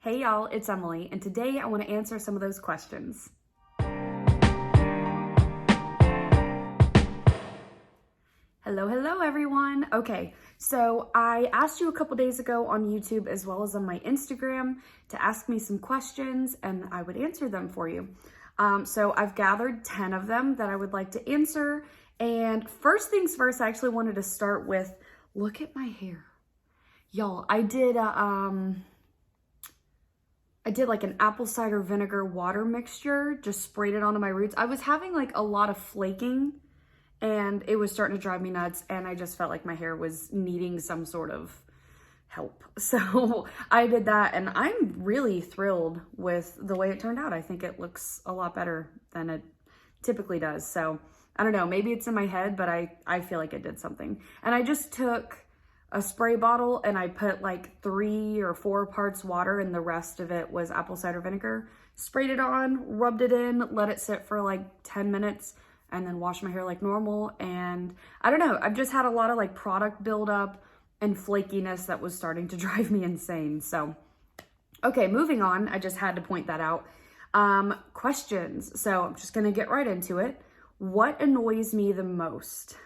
Hey y'all, it's Emily, and today I want to answer some of those questions. Hello everyone. Okay, so I asked you a couple days ago on YouTube as well as on my Instagram to ask me some questions and I would answer them for you. So I've gathered 10 of them that I would like to answer. And first things first, I actually wanted to start with, look at my hair. Y'all, I did like an apple cider vinegar water mixture, just sprayed it onto my roots. I was having like a lot of flaking and it was starting to drive me nuts and I just felt like my hair was needing some sort of help. So I did that and I'm really thrilled with the way it turned out. I think it looks a lot better than it typically does. So I don't know, maybe it's in my head, but I feel like it did something. And I just took a spray bottle and I put like 3 or 4 parts water and the rest of it was apple cider vinegar. Sprayed it on, rubbed it in, let it sit for like 10 minutes and then washed my hair like normal. And I don't know, I've just had a lot of like product buildup and flakiness that was starting to drive me insane. So, okay, moving on. I just had to point that out. Questions. So I'm just gonna get right into it. What annoys me the most?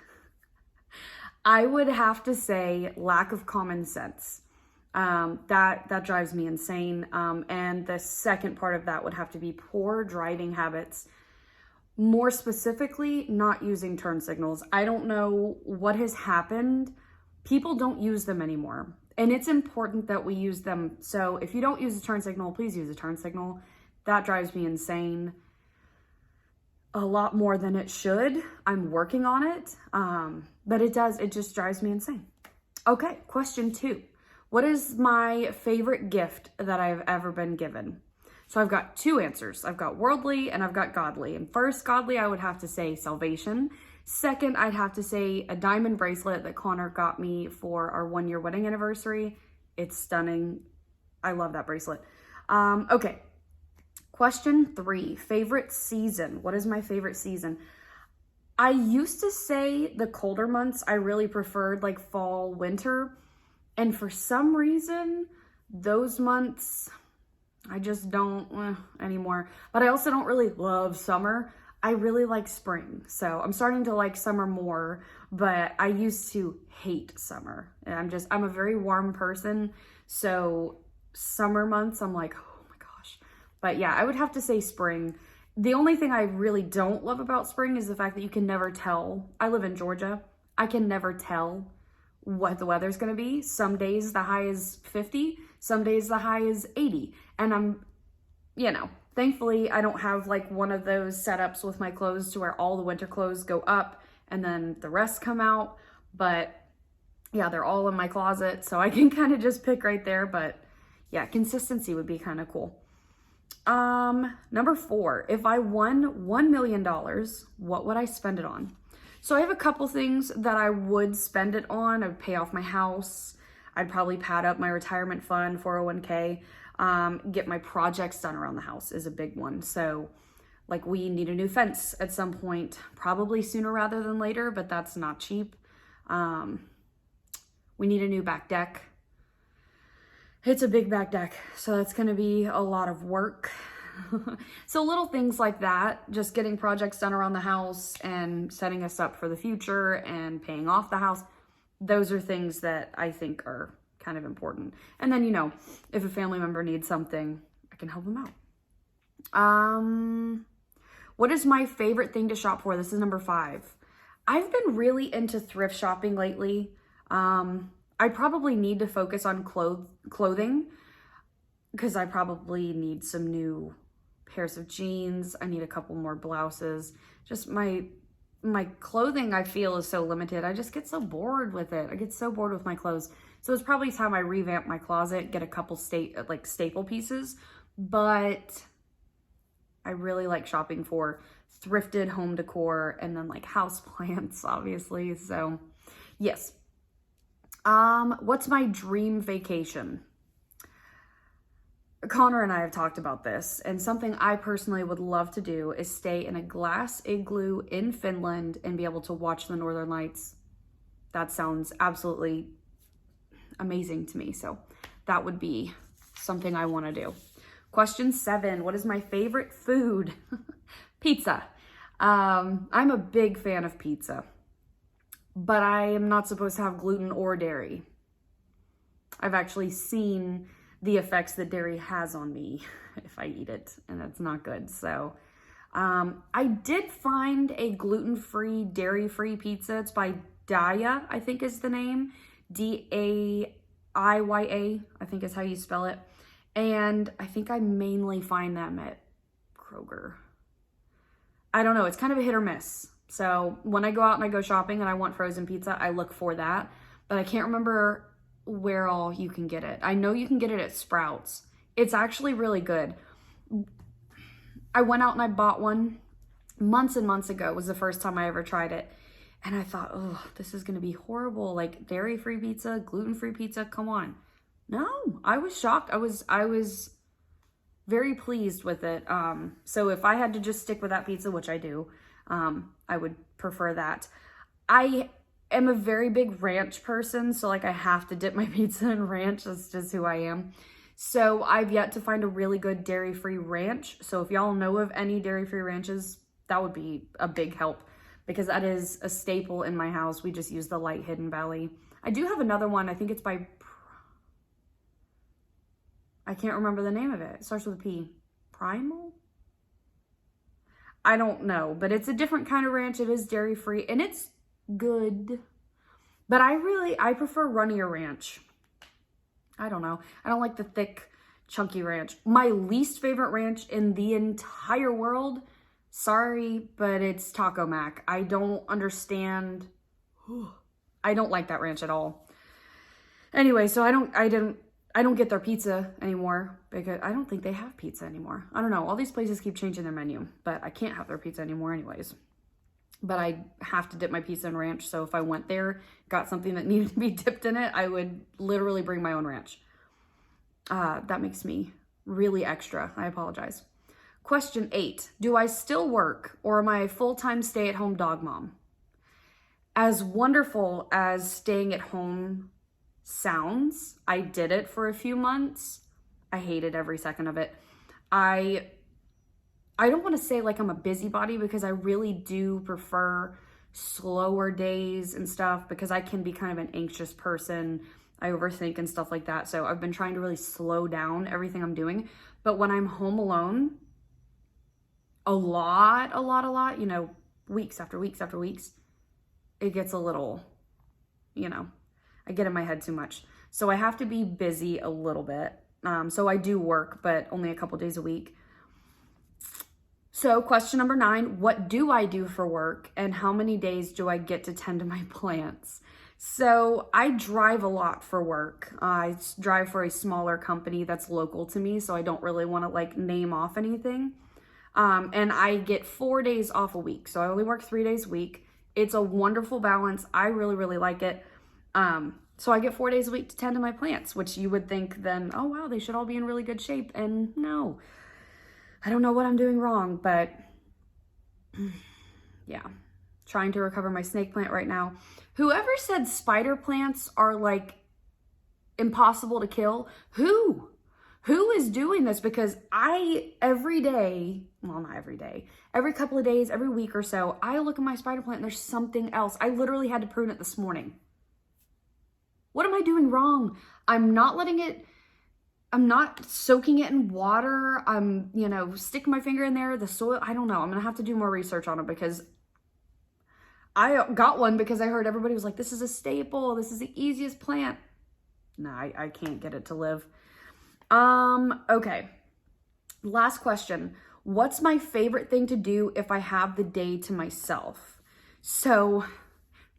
I would have to say lack of common sense. That drives me insane. And the second part of that would have to be poor driving habits. More specifically, not using turn signals. I don't know what has happened. People don't use them anymore. And it's important that we use them. So if you don't use a turn signal, please use a turn signal. That drives me insane. A lot more than it should. I'm working on it. But it just drives me insane. Okay, question 2. What is my favorite gift that I've ever been given? So I've got 2 answers. I've got worldly and I've got godly. And first, godly, I would have to say salvation. Second, I'd have to say a diamond bracelet that Connor got me for our 1-year wedding anniversary. It's stunning. I love that bracelet. Okay. Question 3, favorite season. What is my favorite season? I used to say the colder months. I really preferred like fall, winter. And for some reason, those months, I just don't anymore. But I also don't really love summer. I really like spring. So I'm starting to like summer more, but I used to hate summer. And I'm a very warm person. So summer months, I'm like, oh my gosh. But yeah, I would have to say spring. The only thing I really don't love about spring is the fact that you can never tell. I live in Georgia. I can never tell what the weather's gonna be. Some days the high is 50, some days the high is 80. And thankfully I don't have like one of those setups with my clothes to where all the winter clothes go up and then the rest come out. But yeah, they're all in my closet, so I can kind of just pick right there. But yeah, consistency would be kind of cool. Number 4, if I won $1 million, what would I spend it on? So I have a couple things that I would spend it on. I would pay off my house. I'd probably pad up my retirement fund, 401k, get my projects done around the house is a big one. So like we need a new fence at some point, probably sooner rather than later, but that's not cheap. We need a new back deck. It's a big back deck, so that's gonna be a lot of work. So little things like that, just getting projects done around the house and setting us up for the future and paying off the house. Those are things that I think are kind of important. And then, if a family member needs something, I can help them out. What is my favorite thing to shop for? This is number 5. I've been really into thrift shopping lately. I probably need to focus on clothing because I probably need some new pairs of jeans. I need a couple more blouses. Just my clothing, I feel, is so limited. I just get so bored with it. I get so bored with my clothes. So it's probably time I revamp my closet, get a couple staple pieces. But I really like shopping for thrifted home decor and then like house plants, obviously. So yes. What's my dream vacation? Connor and I have talked about this, and something I personally would love to do is stay in a glass igloo in Finland and be able to watch the Northern Lights. That sounds absolutely amazing to me. So that would be something I want to do. Question 7, what is my favorite food? Pizza. I'm a big fan of pizza, but I am not supposed to have gluten or dairy. I've actually seen the effects that dairy has on me if I eat it, and that's not good. So I did find a gluten-free, dairy-free pizza. It's by Daya, I think is the name. Daiya, I think is how you spell it. And I think I mainly find them at Kroger. I don't know, it's kind of a hit or miss. So when I go out and I go shopping and I want frozen pizza, I look for that. But I can't remember where all you can get it. I know you can get it at Sprouts. It's actually really good. I went out and I bought one months and months ago. It was the first time I ever tried it. And I thought, oh, this is going to be horrible. Like dairy-free pizza, gluten-free pizza, come on. No, I was shocked. I was very pleased with it. So if I had to just stick with that pizza, which I do, I would prefer that. I am a very big ranch person, so like I have to dip my pizza in ranch. That's just who I am. So I've yet to find a really good dairy-free ranch. So if y'all know of any dairy-free ranches, that would be a big help because that is a staple in my house. We just use the light Hidden Valley. I do have another one. I think it's by, I can't remember the name of it. It starts with a P. Primal? I don't know, but it's a different kind of ranch. It is dairy-free and it's good. But I prefer runnier ranch. I don't know. I don't like the thick, chunky ranch. My least favorite ranch in the entire world, sorry, but it's Taco Mac. I don't understand. I don't like that ranch at all. Anyway, so I don't get their pizza anymore because I don't think they have pizza anymore. I don't know. All these places keep changing their menu, but I can't have their pizza anymore anyways. But I have to dip my pizza in ranch. So if I went there, got something that needed to be dipped in it, I would literally bring my own ranch. That makes me really extra. I apologize. Question 8. Do I still work or am I a full-time stay-at-home dog mom? As wonderful as staying at home sounds, I did it for a few months. I hated every second of it. I don't want to say like I'm a busybody because I really do prefer slower days and stuff because I can be kind of an anxious person. I overthink and stuff like that. So I've been trying to really slow down everything I'm doing. But when I'm home alone, a lot, you know, weeks after weeks after weeks, it gets a little, you know, I get in my head too much. So I have to be busy a little bit. So I do work, but only a couple days a week. So question number 9, what do I do for work and how many days do I get to tend to my plants? So I drive a lot for work. I drive for a smaller company that's local to me, so I don't really want to like name off anything. And I get 4 days off a week. So I only work 3 days a week. It's a wonderful balance. I really, really like it. So I get 4 days a week to tend to my plants, which you would think then, oh wow, they should all be in really good shape. And no. I don't know what I'm doing wrong, but yeah, trying to recover my snake plant right now. Whoever said spider plants are like impossible to kill, who is doing this? Because every day, well, not every day, every couple of days, every week or so, I look at my spider plant and there's something else. I literally had to prune it this morning. What am I doing wrong? I'm not soaking it in water. I'm, sticking my finger in there, the soil. I don't know. I'm going to have to do more research on it because I got one because I heard everybody was like, this is a staple. This is the easiest plant. No, I can't get it to live. Okay. Last question. What's my favorite thing to do if I have the day to myself? So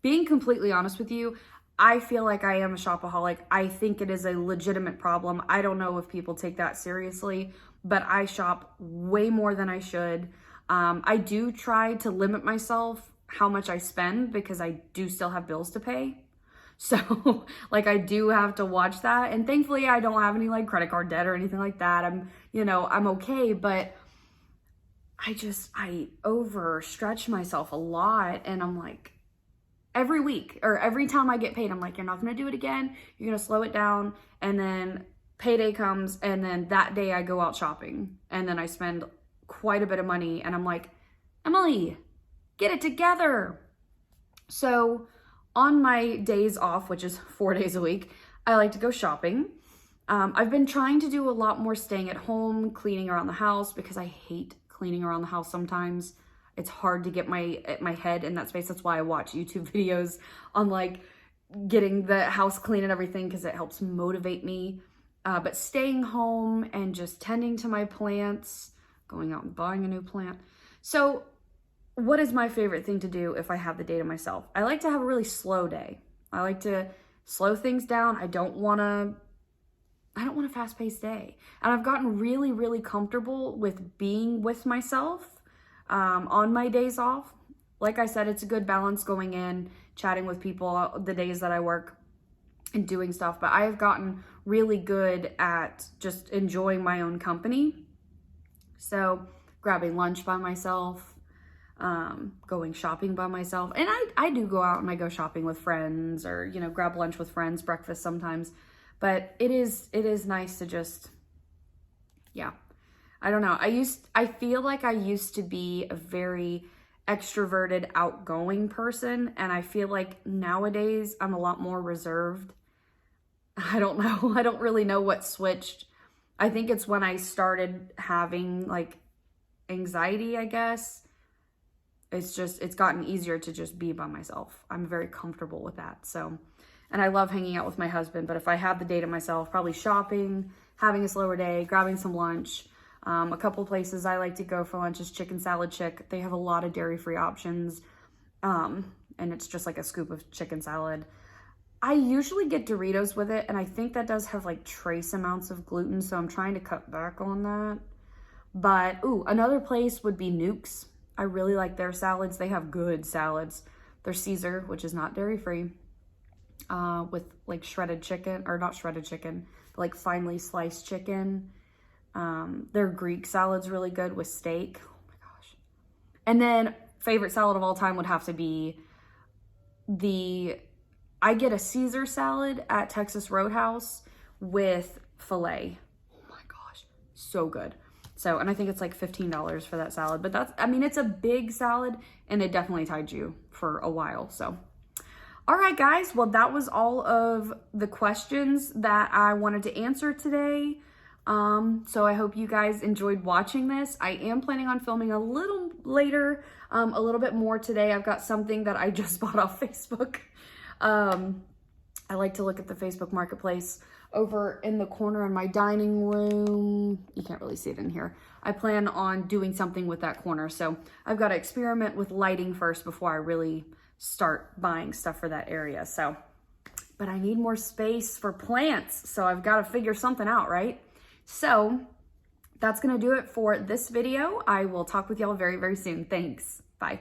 being completely honest with you, I feel like I am a shopaholic. I think it is a legitimate problem. I don't know if people take that seriously, but I shop way more than I should. I do try to limit myself how much I spend because I do still have bills to pay. So like I do have to watch that. And thankfully I don't have any like credit card debt or anything like that. I'm okay, but I overstretch myself a lot. And I'm like, every week or every time I get paid, I'm like, you're not going to do it again. You're going to slow it down and then payday comes, and then that day I go out shopping, and then I spend quite a bit of money, and I'm like, Emily, get it together. So on my days off, which is 4 days a week, I like to go shopping. I've been trying to do a lot more staying at home, cleaning around the house, because I hate cleaning around the house sometimes. It's hard to get my head in that space. That's why I watch YouTube videos on like getting the house clean and everything, because it helps motivate me. But staying home and just tending to my plants, going out and buying a new plant. So what is my favorite thing to do if I have the day to myself? I like to have a really slow day. I like to slow things down. I don't want a fast-paced day. And I've gotten really, really comfortable with being with myself on my days off. Like I said, it's a good balance going in, chatting with people the days that I work and doing stuff. But I have gotten really good at just enjoying my own company. So grabbing lunch by myself, going shopping by myself. And I do go out and I go shopping with friends, or, you know, grab lunch with friends, breakfast sometimes. But it is nice to just, yeah, I don't know. I feel like I used to be a very extroverted, outgoing person. And I feel like nowadays I'm a lot more reserved. I don't know. I don't really know what switched. I think it's when I started having like anxiety, I guess. It's gotten easier to just be by myself. I'm very comfortable with that. So, and I love hanging out with my husband, but if I have the day to myself, probably shopping, having a slower day, grabbing some lunch. A couple places I like to go for lunch is Chicken Salad Chick. They have a lot of dairy-free options, and it's just like a scoop of chicken salad. I usually get Doritos with it, and I think that does have like trace amounts of gluten, so I'm trying to cut back on that. But, ooh, another place would be Nuke's. I really like their salads. They have good salads. Their Caesar, which is not dairy-free, with like shredded chicken, or not shredded chicken, but like finely sliced chicken. Their Greek salad's really good with steak. Oh my gosh. And then favorite salad of all time would have to be I get a Caesar salad at Texas Roadhouse with filet. Oh my gosh, so good. So, and I think it's like $15 for that salad, but it's a big salad, and it definitely tied you for a while. So, all right, guys. Well, that was all of the questions that I wanted to answer today. So I hope you guys enjoyed watching this. I am planning on filming a little later, a little bit more today. I've got something that I just bought off Facebook. I like to look at the Facebook Marketplace over in the corner in my dining room. You can't really see it in here. I plan on doing something with that corner. So I've got to experiment with lighting first before I really start buying stuff for that area. So, but I need more space for plants. So I've got to figure something out, right? So that's going to do it for this video. I will talk with y'all very, very soon. Thanks. Bye.